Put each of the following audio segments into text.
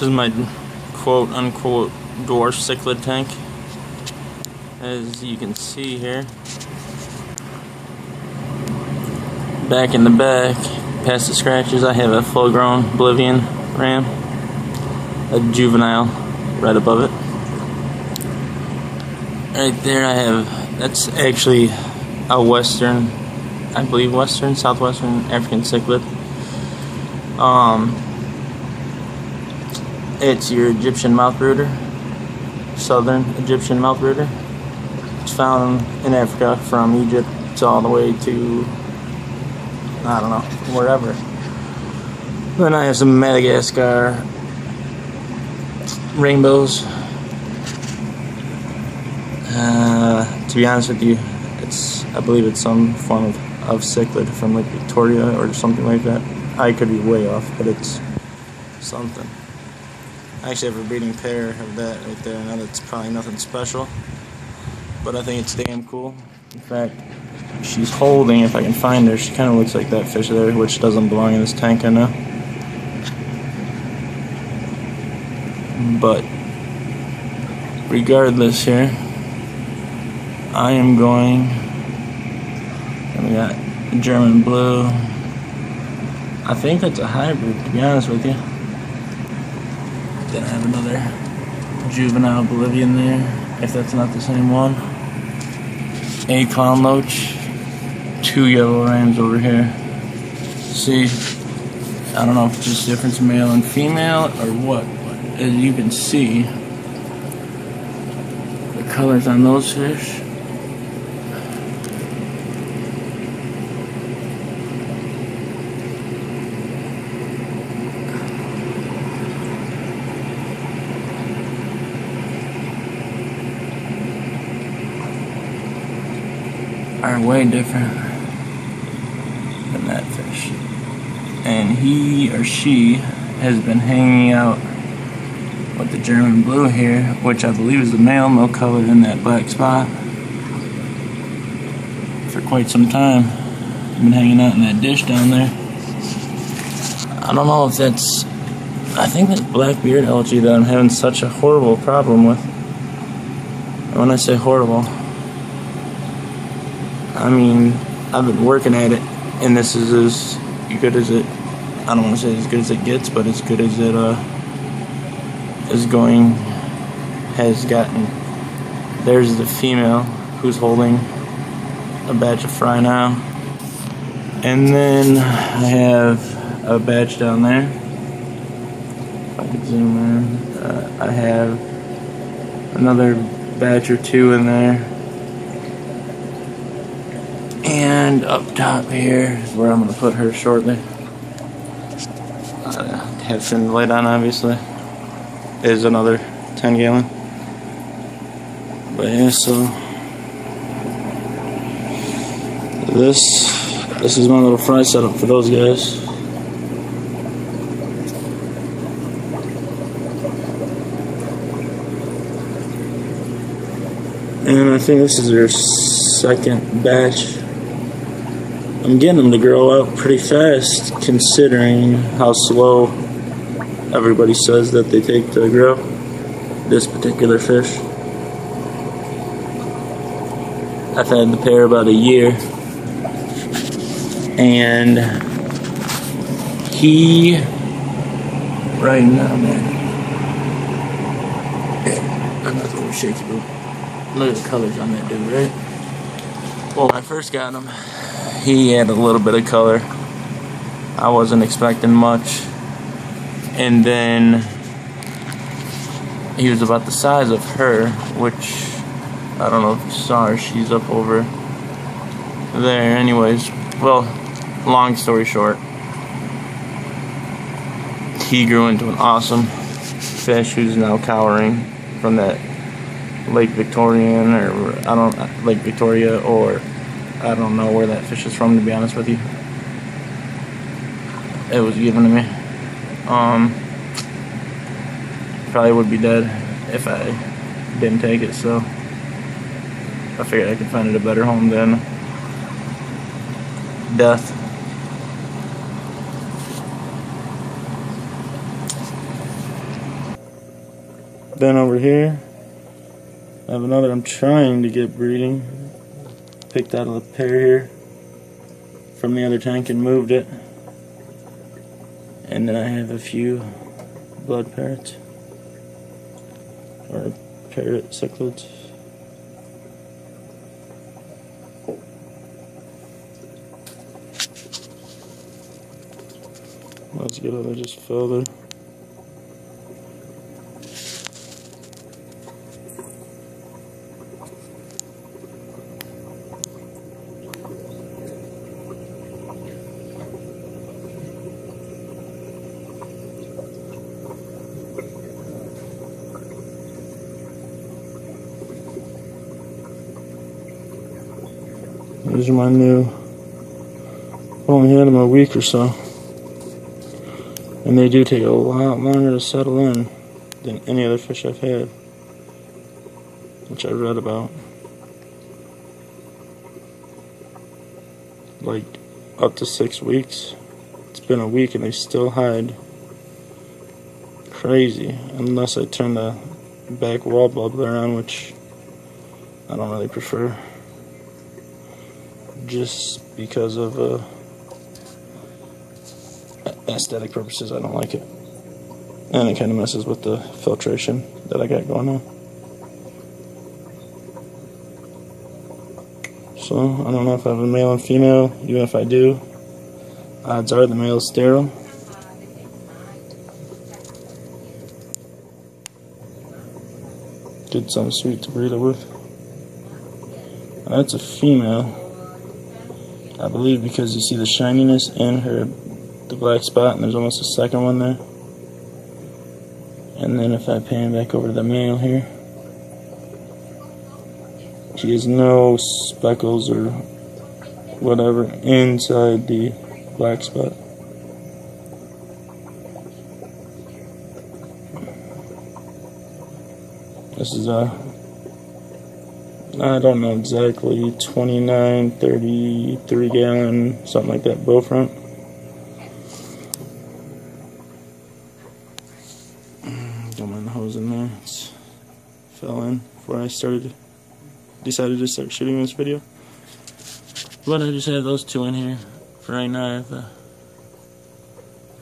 This is my quote-unquote dwarf cichlid tank. As you can see here, back in the back, past the scratches, I have a full-grown Bolivian ram, a juvenile right above it. Right there I have, that's actually a western, I believe southwestern African cichlid. It's your Egyptian mouth brooder, southern Egyptian mouth brooder. It's found in Africa from Egypt to all the way to, I don't know, wherever. Then I have some Madagascar rainbows. To be honest with you, I believe it's some form of cichlid from like Victoria or something like that. I could be way off, but it's something. I actually have a breeding pair of that right there. I know that's probably nothing special, but I think it's damn cool. In fact, she's holding, if I can find her, she kind of looks like that fish there, which doesn't belong in this tank, I know. But regardless here, I am going, and we got German blue. I think that's a hybrid, to be honest with you. Then I have another juvenile Bolivian there, if that's not the same one. A clown loach, 2 yellow rams over here. See, I don't know if it's just difference male and female or what, but as you can see, the colors on those fish are way different than that fish. And he or she has been hanging out with the German blue here, which I believe is the male, no color in that black spot, for quite some time. Been hanging out in that dish down there. I don't know if that's, I think that's black beard algae that I'm having such a horrible problem with. And when I say horrible, I mean, I've been working at it, and this is as good as it, I don't want to say as good as it gets, but as good as it has gotten. There's the female who's holding a batch of fry now. And then I have a batch down there. If I could zoom in. I have another batch or 2 in there. And up top here is where I'm going to put her shortly. Have turned the light on, obviously. Is another 10 gallon. But yeah, so this is my little fry setup for those guys. And I think this is their second batch. I'm getting them to grow out pretty fast, considering how slow everybody says that they take to grow this particular fish. I've had the pair about a year, and he, right now, man, I'm not going to shake you, bro. Look at the colors on that dude, right? Well, when I first got him, he had a little bit of color. I wasn't expecting much. And then he was about the size of her, which I don't know if you saw her. She's up over there. Anyways, well, long story short, he grew into an awesome fish who's now cowering from that Lake Victorian, or Lake Victoria, or I don't know where that fish is from, to be honest with you. It was given to me. Probably would be dead if I didn't take it, so I figured I could find it a better home than death. Then over here, I have another I'm trying to get breeding. Picked out a pair here from the other tank and moved it. And then I have a few blood parrots, or parrot cichlids. Let's get it, I just fell there. These are my new, only had them a week or so. And they do take a lot longer to settle in than any other fish I've had, which I read about. Like up to 6 weeks. It's been a week and they still hide. Crazy. Unless I turn the back wall bubbler on, which I don't really prefer. Just because of aesthetic purposes, I don't like it. And it kind of messes with the filtration that I got going on. So, I don't know if I have a male and female. Even if I do, odds are the male is sterile. Get something sweet to breed it with. And that's a female. I believe because you see the shininess in her, the black spot, and there's almost a second one there. And then if I pan back over to the male here, he has no speckles or whatever inside the black spot. This is I don't know exactly, 29, 33 gallon, something like that, bowfront. Don't mind the hose in there, it fell in before I decided to start shooting this video. But I just have those two in here. For right now I have a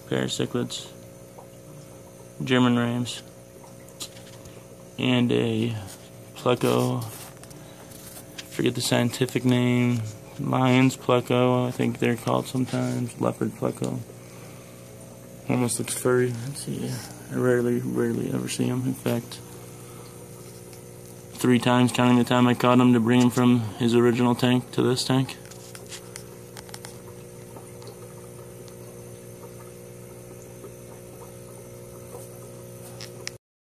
pair of cichlids, German rams, and a pleco. Forget the scientific name. Lion's pleco, I think they're called sometimes. Leopard pleco. Almost looks furry. Let's see. I rarely ever see him. In fact, 3 times counting the time I caught him to bring him from his original tank to this tank.